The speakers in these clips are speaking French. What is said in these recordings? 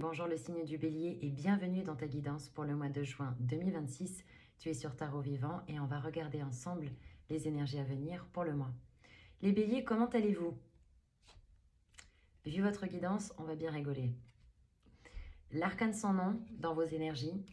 Bonjour le signe du Bélier et bienvenue dans ta guidance pour le mois de juin 2026. Tu es sur Tarot Vivant et on va regarder ensemble les énergies à venir pour le mois. Les Béliers, comment allez-vous? Vu votre guidance, on va bien rigoler. L'arcane sans nom dans vos énergies,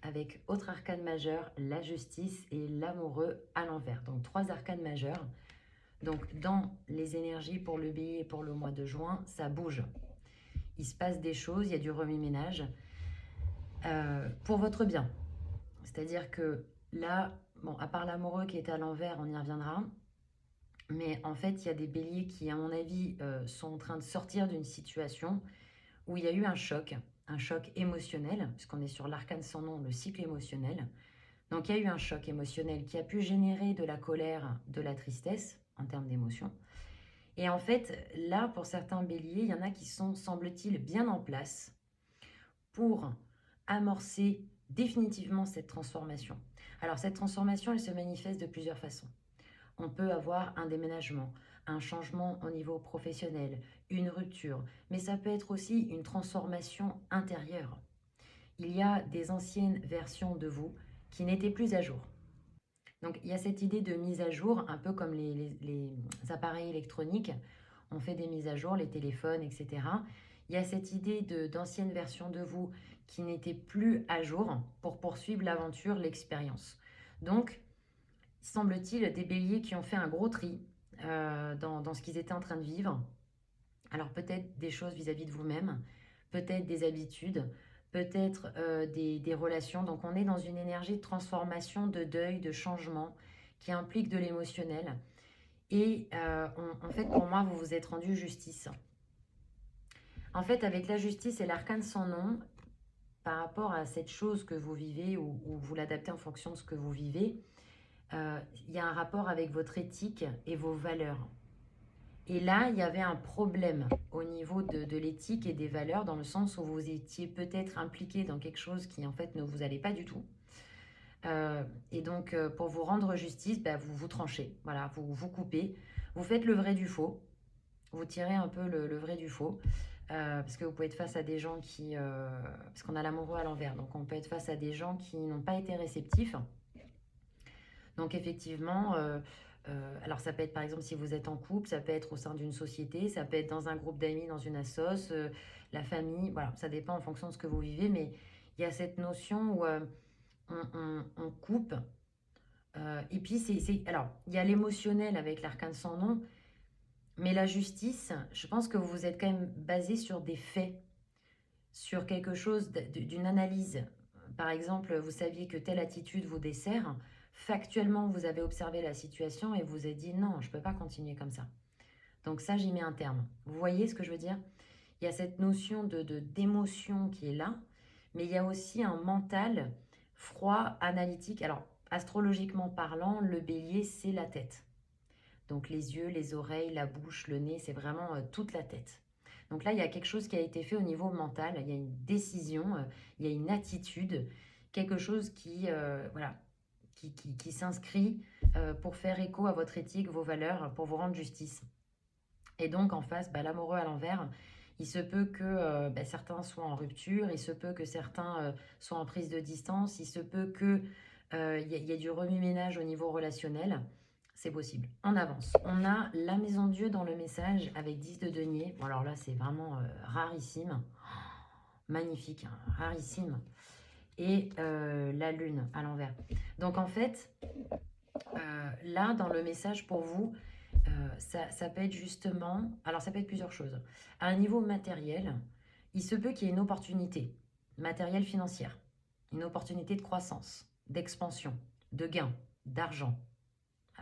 avec autre arcane majeur, la justice et l'amoureux à l'envers. Donc 3 arcanes majeurs. Donc dans les énergies pour le Bélier et pour le mois de juin, ça bouge. Il se passe des choses, il y a du remue-ménage pour votre bien. C'est-à-dire que là, bon, à part l'amoureux qui est à l'envers, on y reviendra. Mais en fait, il y a des béliers qui, à mon avis, sont en train de sortir d'une situation où il y a eu un choc émotionnel, puisqu'on est sur l'arcane sans nom, le cycle émotionnel. Donc il y a eu un choc émotionnel qui a pu générer de la colère, de la tristesse en termes d'émotion. Et en fait, là, pour certains béliers, il y en a qui sont, semble-t-il, bien en place pour amorcer définitivement cette transformation. Alors cette transformation, elle se manifeste de plusieurs façons. On peut avoir un déménagement, un changement au niveau professionnel, une rupture, mais ça peut être aussi une transformation intérieure. Il y a des anciennes versions de vous qui n'étaient plus à jour. Donc il y a cette idée de mise à jour, un peu comme les appareils électroniques. On fait des mises à jour, les téléphones, etc. Il y a cette idée d'anciennes versions de vous qui n'étaient plus à jour pour poursuivre l'aventure, l'expérience. Donc, semble-t-il, des béliers qui ont fait un gros tri dans ce qu'ils étaient en train de vivre. Alors peut-être des choses vis-à-vis de vous-même, peut-être des habitudes, peut-être des relations. Donc on est dans une énergie de transformation, de deuil, de changement qui implique de l'émotionnel. Et en fait, pour moi, vous vous êtes rendu justice. En fait, avec la justice et l'arcane sans nom, par rapport à cette chose que vous vivez ou vous l'adaptez en fonction de ce que vous vivez, il y a un rapport avec votre éthique et vos valeurs. Et là, il y avait un problème au niveau de l'éthique et des valeurs, dans le sens où vous étiez peut-être impliqué dans quelque chose qui, en fait, ne vous allait pas du tout. Et donc, pour vous rendre justice, bah, vous vous tranchez, voilà, vous vous coupez, vous faites le vrai du faux, vous tirez un peu le vrai du faux, parce que vous pouvez être face à des gens qui... parce qu'on a l'amoureux à l'envers, donc on peut être face à des gens qui n'ont pas été réceptifs. Donc effectivement, alors ça peut être par exemple si vous êtes en couple, ça peut être au sein d'une société, ça peut être dans un groupe d'amis, dans une assoce, la famille, voilà, ça dépend en fonction de ce que vous vivez, mais il y a cette notion où on coupe. Et puis, alors, il y a l'émotionnel avec l'arcane sans nom, mais la justice, je pense que vous vous êtes quand même basé sur des faits, sur quelque chose d'une analyse. Par exemple, vous saviez que telle attitude vous dessert. Factuellement, vous avez observé la situation et vous avez dit non, je ne peux pas continuer comme ça. Donc ça, j'y mets un terme. Vous voyez ce que je veux dire? Il y a cette notion d'émotion qui est là, mais il y a aussi un mental froid, analytique. Alors, astrologiquement parlant, le bélier, c'est la tête. Donc les yeux, les oreilles, la bouche, le nez, c'est vraiment toute la tête. Donc là, il y a quelque chose qui a été fait au niveau mental, il y a une décision, il y a une attitude, quelque chose qui, voilà, qui s'inscrit pour faire écho à votre éthique, vos valeurs, pour vous rendre justice. Et donc en face, bah, l'amoureux à l'envers, il se peut que bah, certains soient en rupture, il se peut que certains soient en prise de distance, il se peut que y ait du remue-ménage au niveau relationnel. C'est possible. On avance. On a la maison de Dieu dans le message avec 10 de denier. Bon, alors là, c'est vraiment rarissime. Magnifique, hein, rarissime. Et la lune à l'envers. Donc en fait, là, dans le message pour vous, ça peut être justement... Alors ça peut être plusieurs choses. À un niveau matériel, il se peut qu'il y ait une opportunité matérielle financière. Une opportunité de croissance, d'expansion, de gain, d'argent.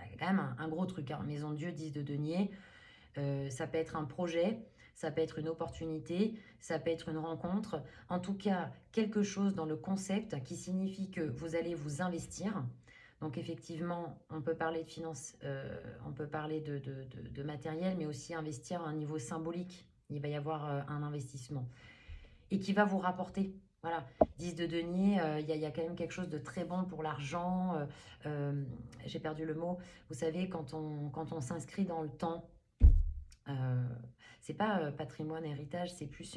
Il y a quand même un gros truc, hein. Maison de Dieu, 10 de denier, ça peut être un projet, ça peut être une opportunité, ça peut être une rencontre. En tout cas, quelque chose dans le concept qui signifie que vous allez vous investir. Donc effectivement, on peut parler de finances, on peut parler de matériel, mais aussi investir à un niveau symbolique. Il va y avoir un investissement et qui va vous rapporter. Voilà, 10 de denier, y a quand même quelque chose de très bon pour l'argent. J'ai perdu le mot. Vous savez, quand on s'inscrit dans le temps, c'est pas patrimoine, héritage, c'est plus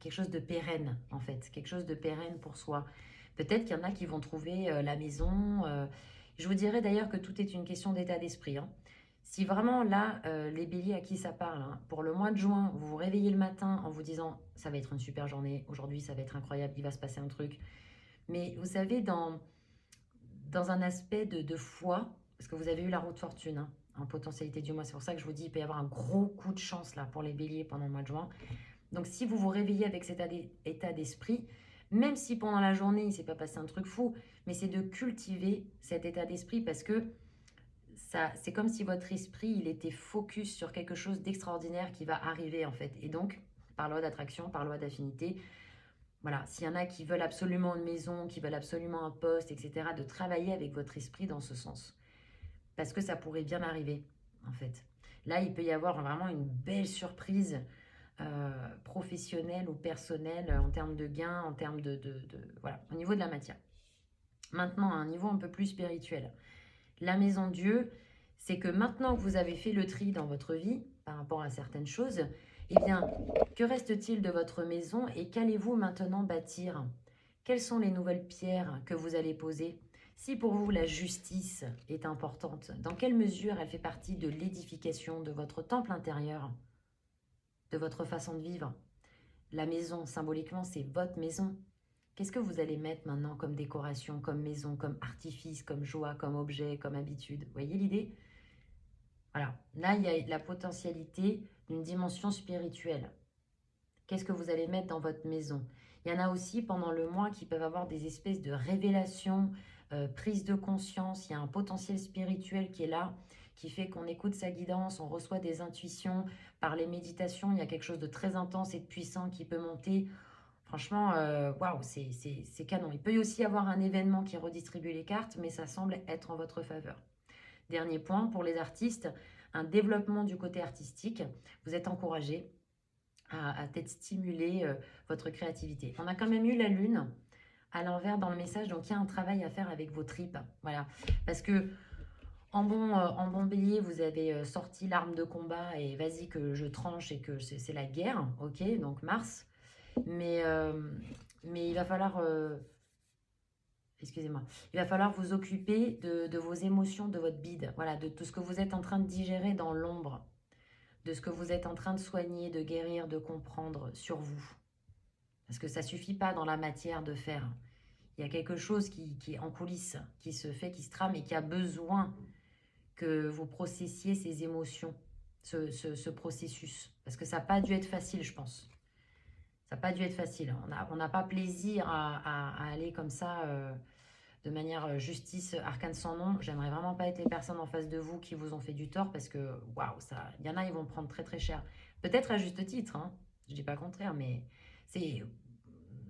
quelque chose de pérenne, en fait. Quelque chose de pérenne pour soi. Peut-être qu'il y en a qui vont trouver la maison. Je vous dirais d'ailleurs que tout est une question d'état d'esprit, hein. Si vraiment là, les béliers à qui ça parle, hein, pour le mois de juin, vous vous réveillez le matin en vous disant ça va être une super journée, aujourd'hui ça va être incroyable, il va se passer un truc. Mais vous savez, dans un aspect de foi, parce que vous avez eu la roue de fortune, hein, en potentialité du mois, c'est pour ça que je vous dis il peut y avoir un gros coup de chance là pour les béliers pendant le mois de juin. Donc si vous vous réveillez avec cet état d'esprit, même si pendant la journée il ne s'est pas passé un truc fou, mais c'est de cultiver cet état d'esprit parce que ça, c'est comme si votre esprit il était focus sur quelque chose d'extraordinaire qui va arriver en fait. Et donc, par loi d'attraction, par loi d'affinité, voilà, s'il y en a qui veulent absolument une maison, qui veulent absolument un poste, etc., de travailler avec votre esprit dans ce sens. Parce que ça pourrait bien arriver, en fait. Là, il peut y avoir vraiment une belle surprise professionnelle ou personnelle en termes de gains, en termes voilà, au niveau de la matière. Maintenant, à un niveau un peu plus spirituel. La maison Dieu, c'est que maintenant que vous avez fait le tri dans votre vie par rapport à certaines choses, eh bien, que reste-t-il de votre maison et qu'allez-vous maintenant bâtir? Quelles sont les nouvelles pierres que vous allez poser? Si pour vous la justice est importante, dans quelle mesure elle fait partie de l'édification de votre temple intérieur, de votre façon de vivre? La maison, symboliquement, c'est votre maison. Qu'est-ce que vous allez mettre maintenant comme décoration, comme maison, comme artifice, comme joie, comme objet, comme habitude? Vous voyez l'idée? Voilà. Là, il y a la potentialité d'une dimension spirituelle. Qu'est-ce que vous allez mettre dans votre maison? Il y en a aussi pendant le mois qui peuvent avoir des espèces de révélations, prise de conscience. Il y a un potentiel spirituel qui est là, qui fait qu'on écoute sa guidance, on reçoit des intuitions. Par les méditations, il y a quelque chose de très intense et de puissant qui peut monter. Franchement, waouh, c'est canon. Il peut aussi y avoir un événement qui redistribue les cartes, mais ça semble être en votre faveur. Dernier point, pour les artistes, un développement du côté artistique. Vous êtes encouragé à peut-être stimuler votre créativité. On a quand même eu la lune à l'envers dans le message, donc il y a un travail à faire avec vos tripes. Voilà, parce que en bon bélier, vous avez sorti l'arme de combat et vas-y que je tranche et que c'est la guerre, ok, donc Mars. Mais, euh, mais il va falloir, excusez-moi, il va falloir vous occuper de vos émotions, de votre bide, voilà, de tout ce que vous êtes en train de digérer dans l'ombre, de ce que vous êtes en train de soigner, de guérir, de comprendre sur vous. Parce que ça ne suffit pas dans la matière de faire. Il y a quelque chose qui est en coulisses, qui se fait, qui se trame et qui a besoin que vous processiez ces émotions, ce processus. Parce que ça n'a pas dû être facile, je pense. Ça n'a pas dû être facile. On n'a pas plaisir à aller comme ça de manière justice, arcane sans nom. J'aimerais vraiment pas être les personnes en face de vous qui vous ont fait du tort parce que, waouh, ça, il y en a, ils vont prendre très très cher. Peut-être à juste titre, hein. Je dis pas le contraire, mais c'est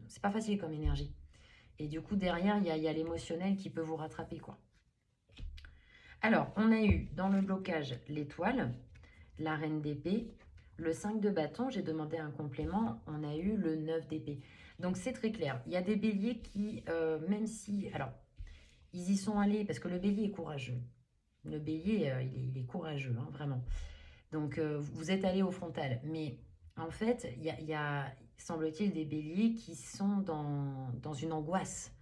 c'est pas facile comme énergie. Et du coup, derrière, il y a l'émotionnel qui peut vous rattraper, quoi. Alors, on a eu dans le blocage l'étoile, la reine d'épée, le 5 de bâton, j'ai demandé un complément, on a eu le 9 d'épée. Donc, c'est très clair. Il y a des béliers qui, même si... Alors, ils y sont allés parce que le bélier est courageux. Le bélier, il est courageux, hein, vraiment. Donc, vous êtes allé au frontal. Mais en fait, il y a semble-t-il, des béliers qui sont dans une angoisse,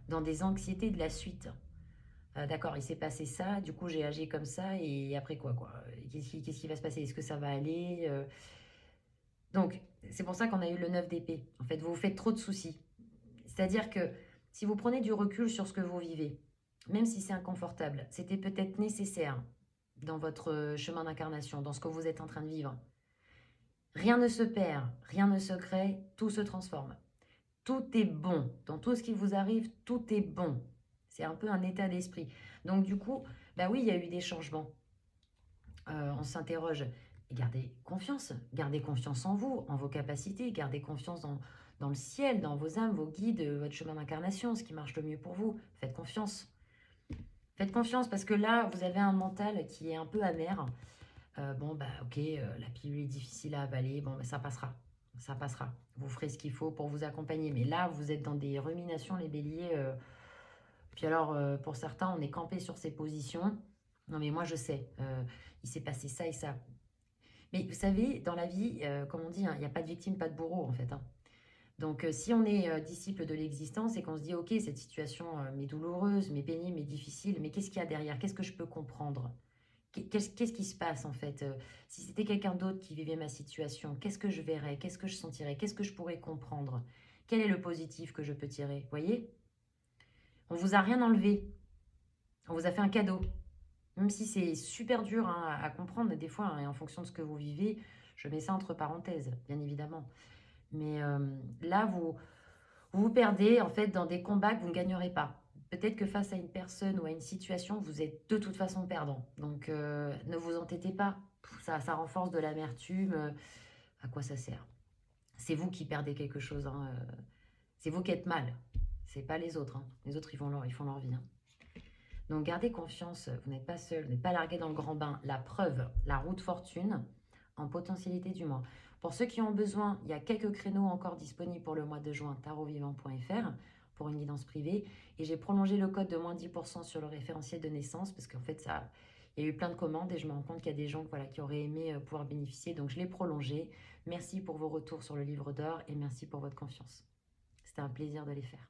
dans des anxiétés de la suite. D'accord, il s'est passé ça, du coup j'ai agi comme ça, et après quoi? Qu'est-ce qui va se passer? Est-ce que ça va aller Donc, c'est pour ça qu'on a eu le 9 d'épée. En fait, vous vous faites trop de soucis. C'est-à-dire que si vous prenez du recul sur ce que vous vivez, même si c'est inconfortable, c'était peut-être nécessaire dans votre chemin d'incarnation, dans ce que vous êtes en train de vivre. Rien ne se perd, rien ne se crée, tout se transforme. Tout est bon. Dans tout ce qui vous arrive, tout est bon. C'est un peu un état d'esprit. Donc du coup, bah oui, il y a eu des changements. On s'interroge. Gardez confiance en vous, en vos capacités, gardez confiance dans le ciel, dans vos âmes, vos guides, votre chemin d'incarnation, ce qui marche le mieux pour vous. Faites confiance. Faites confiance parce que là, vous avez un mental qui est un peu amer. Bon, bah ok, la pilule est difficile à avaler, bon, bah, ça passera. Ça passera. Vous ferez ce qu'il faut pour vous accompagner. Mais là, vous êtes dans des ruminations, les béliers. Puis alors, pour certains, on est campé sur ses positions. Non, mais moi, je sais. Il s'est passé ça et ça. Mais vous savez, dans la vie, comme on dit, hein, il n'y a pas de victime, pas de bourreau, en fait, hein. Donc, si on est disciple de l'existence et qu'on se dit, ok, cette situation m'est douloureuse, m'est pénible, m'est difficile, mais qu'est-ce qu'il y a derrière? Qu'est-ce que je peux comprendre? Qu'est-ce qui se passe en fait? Si c'était quelqu'un d'autre qui vivait ma situation, qu'est-ce que je verrais? Qu'est-ce que je sentirais? Qu'est-ce que je pourrais comprendre? Quel est le positif que je peux tirer? Vous voyez? On vous a rien enlevé. On vous a fait un cadeau. Même si c'est super dur hein, à comprendre des fois, hein, et en fonction de ce que vous vivez, je mets ça entre parenthèses, bien évidemment. Mais là, vous perdez en fait dans des combats que vous ne gagnerez pas. Peut-être que face à une personne ou à une situation, vous êtes de toute façon perdant. Donc ne vous entêtez pas. Ça renforce de l'amertume. À quoi ça sert? C'est vous qui perdez quelque chose. Hein, c'est vous qui êtes mal. C'est pas les autres. Hein. Les autres, ils font leur vie. Hein. Donc gardez confiance. Vous n'êtes pas seul. Vous n'êtes pas largué dans le grand bain. La preuve, la roue de fortune en potentialité du mois. Pour ceux qui ont besoin, il y a quelques créneaux encore disponibles pour le mois de juin, tarotvivant.fr pour une guidance privée. Et j'ai prolongé le code de moins 10% sur le référentiel de naissance parce qu'en fait, il y a eu plein de commandes et je me rends compte qu'il y a des gens voilà, qui auraient aimé pouvoir bénéficier. Donc, je l'ai prolongé. Merci pour vos retours sur le livre d'or et merci pour votre confiance. C'était un plaisir de les faire.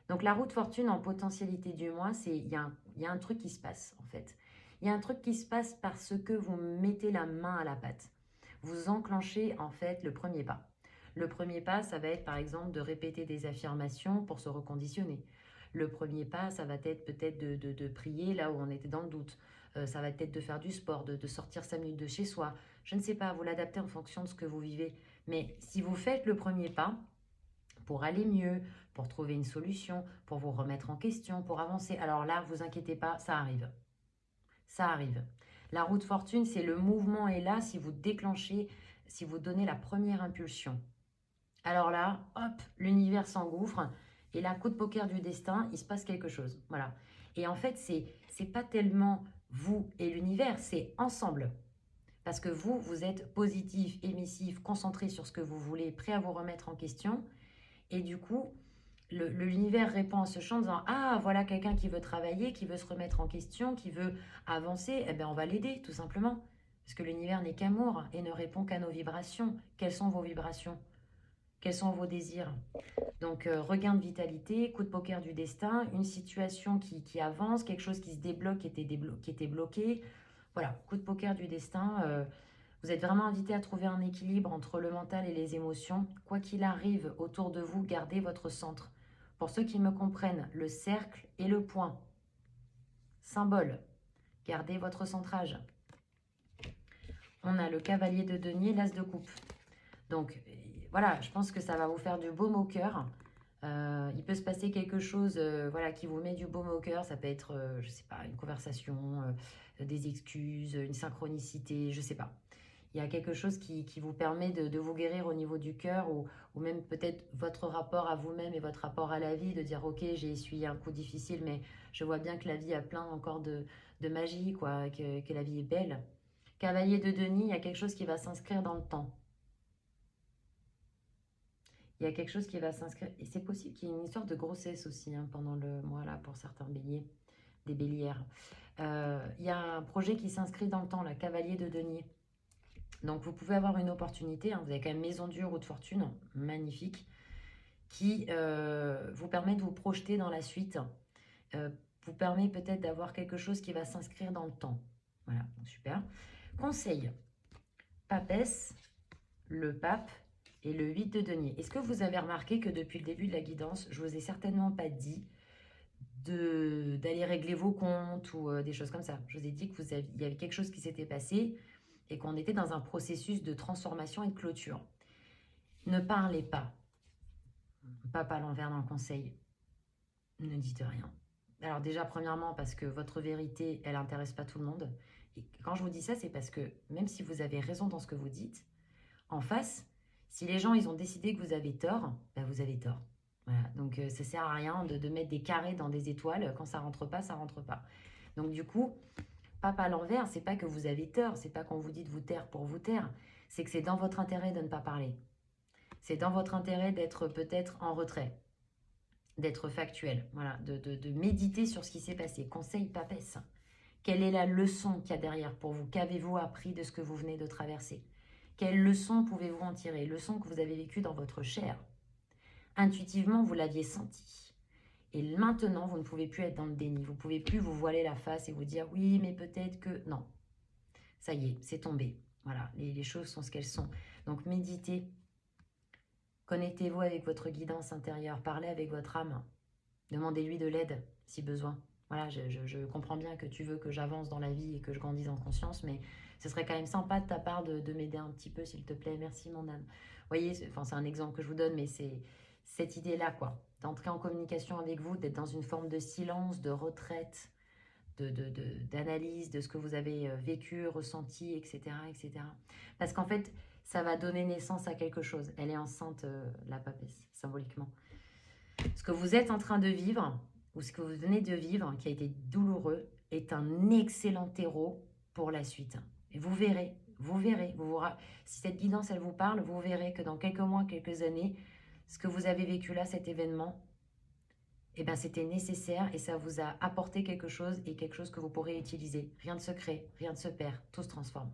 Donc, la roue de fortune en potentialité du mois, il y a un truc qui se passe en fait. Il y a un truc qui se passe parce que vous mettez la main à la pâte. Vous enclenchez en fait le premier pas. Le premier pas, ça va être par exemple de répéter des affirmations pour se reconditionner. Le premier pas, ça va être peut-être de prier là où on était dans le doute. Ça va être de faire du sport, de sortir 5 minutes de chez soi. Je ne sais pas, vous l'adaptez en fonction de ce que vous vivez. Mais si vous faites le premier pas pour aller mieux, pour trouver une solution, pour vous remettre en question, pour avancer, alors là, vous inquiétez pas, ça arrive. Ça arrive. La roue de fortune, c'est le mouvement est là si vous déclenchez, si vous donnez la première impulsion. Alors là, hop, l'univers s'engouffre et là, coup de poker du destin, il se passe quelque chose. Voilà. Et en fait, c'est pas tellement vous et l'univers, c'est ensemble. Parce que vous êtes positif, émissif, concentré sur ce que vous voulez, prêt à vous remettre en question. Et du coup, l'univers répond à ce chant en disant ah, voilà quelqu'un qui veut travailler, qui veut se remettre en question, qui veut avancer, eh bien on va l'aider tout simplement. Parce que l'univers n'est qu'amour et ne répond qu'à nos vibrations. Quelles sont vos vibrations? Quels sont vos désirs? Donc regain de vitalité, coup de poker du destin, une situation qui avance, quelque chose qui se débloque, qui était bloqué. Voilà, coup de poker du destin. Vous êtes vraiment invité à trouver un équilibre entre le mental et les émotions. Quoi qu'il arrive autour de vous, gardez votre centre. Pour ceux qui me comprennent, le cercle et le point. Symbole. Gardez votre centrage. On a le cavalier de denier, l'as de coupe. Donc, voilà, je pense que ça va vous faire du baume au cœur. Il peut se passer quelque chose voilà, qui vous met du baume au cœur. Ça peut être, je ne sais pas, une conversation, des excuses, une synchronicité, je ne sais pas. Il y a quelque chose qui vous permet de vous guérir au niveau du cœur ou même peut-être votre rapport à vous-même et votre rapport à la vie, de dire ok, j'ai essuyé un coup difficile, mais je vois bien que la vie a plein encore de magie, quoi, que la vie est belle. Cavalier de denier, il y a quelque chose qui va s'inscrire dans le temps. Il y a quelque chose qui va s'inscrire. Et c'est possible qu'il y ait une histoire de grossesse aussi hein, pendant le mois là pour certains béliers, des bélières. Il y a un projet qui s'inscrit dans le temps, la cavalier de denier. Donc vous pouvez avoir une opportunité, hein, vous avez quand même maison dure ou de fortune, magnifique, qui vous permet de vous projeter dans la suite, vous permet peut-être d'avoir quelque chose qui va s'inscrire dans le temps. Voilà, donc super. Conseil, papesse, le pape et le 8 de denier. Est-ce que vous avez remarqué que depuis le début de la guidance, je vous ai certainement pas dit d'aller régler vos comptes ou des choses comme ça. Je vous ai dit que il y avait quelque chose qui s'était passé et qu'on était dans un processus de transformation et de clôture. Ne parlez pas. Pape à l'envers dans le conseil. Ne dites rien. Alors déjà, premièrement, parce que votre vérité, elle n'intéresse pas tout le monde. Et quand je vous dis ça, c'est parce que même si vous avez raison dans ce que vous dites, en face, si les gens, ils ont décidé que vous avez tort, ben vous avez tort. Voilà. Donc, ça ne sert à rien de mettre des carrés dans des étoiles. Quand ça rentre pas, ça rentre pas. Donc, du coup, pape à l'envers, c'est pas que vous avez tort. C'est pas qu'on vous dit de vous taire pour vous taire. C'est que c'est dans votre intérêt de ne pas parler. C'est dans votre intérêt d'être peut-être en retrait, d'être factuel, voilà, de méditer sur ce qui s'est passé. Conseil papesse. Quelle est la leçon qu'il y a derrière pour vous? Qu'avez-vous appris de ce que vous venez de traverser? Quelle leçon pouvez-vous en tirer? Leçon que vous avez vécue dans votre chair. Intuitivement, vous l'aviez senti. Et maintenant, vous ne pouvez plus être dans le déni. Vous ne pouvez plus vous voiler la face et vous dire « oui, mais peut-être que… » Non, ça y est, c'est tombé. Voilà, les choses sont ce qu'elles sont. Donc, méditez. Connectez-vous avec votre guidance intérieure. Parlez avec votre âme. Demandez-lui de l'aide si besoin. Voilà, je comprends bien que tu veux que j'avance dans la vie et que je grandisse en conscience, mais ce serait quand même sympa de ta part de m'aider un petit peu, s'il te plaît. Merci, mon âme. Vous voyez, c'est un exemple que je vous donne, mais c'est cette idée-là, quoi. D'entrer en communication avec vous, d'être dans une forme de silence, de retraite, d'analyse de ce que vous avez vécu, ressenti, etc., etc. Parce qu'en fait, ça va donner naissance à quelque chose. Elle est enceinte, la papesse, symboliquement. Ce que vous êtes en train de vivre, ou ce que vous venez de vivre, qui a été douloureux, est un excellent terreau pour la suite. Et vous verrez, si cette guidance, elle vous parle, vous verrez que dans quelques mois, quelques années, ce que vous avez vécu là, cet événement, eh ben, c'était nécessaire et ça vous a apporté quelque chose et quelque chose que vous pourrez utiliser. Rien ne se crée, rien ne se perd, tout se transforme.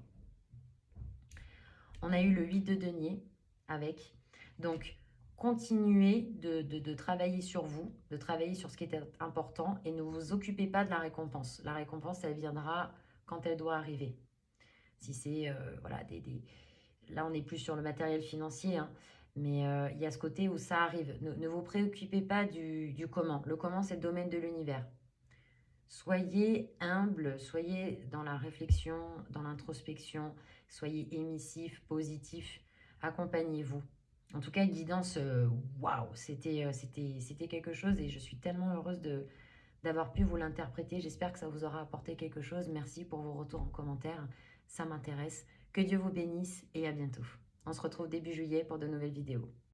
On a eu le 8 de denier avec. Donc, continuez de travailler sur vous, de travailler sur ce qui est important et ne vous occupez pas de la récompense. La récompense, elle viendra quand elle doit arriver. Si c'est, voilà, là, on n'est plus sur le matériel financier, hein, mais il y a ce côté où ça arrive. Ne vous préoccupez pas du comment. Le comment, c'est le domaine de l'univers. Soyez humble, soyez dans la réflexion, dans l'introspection, soyez émissif, positif, accompagnez-vous. En tout cas, guidance, waouh, c'était quelque chose et je suis tellement heureuse d'avoir pu vous l'interpréter. J'espère que ça vous aura apporté quelque chose. Merci pour vos retours en commentaire, ça m'intéresse. Que Dieu vous bénisse et à bientôt. On se retrouve début juillet pour de nouvelles vidéos.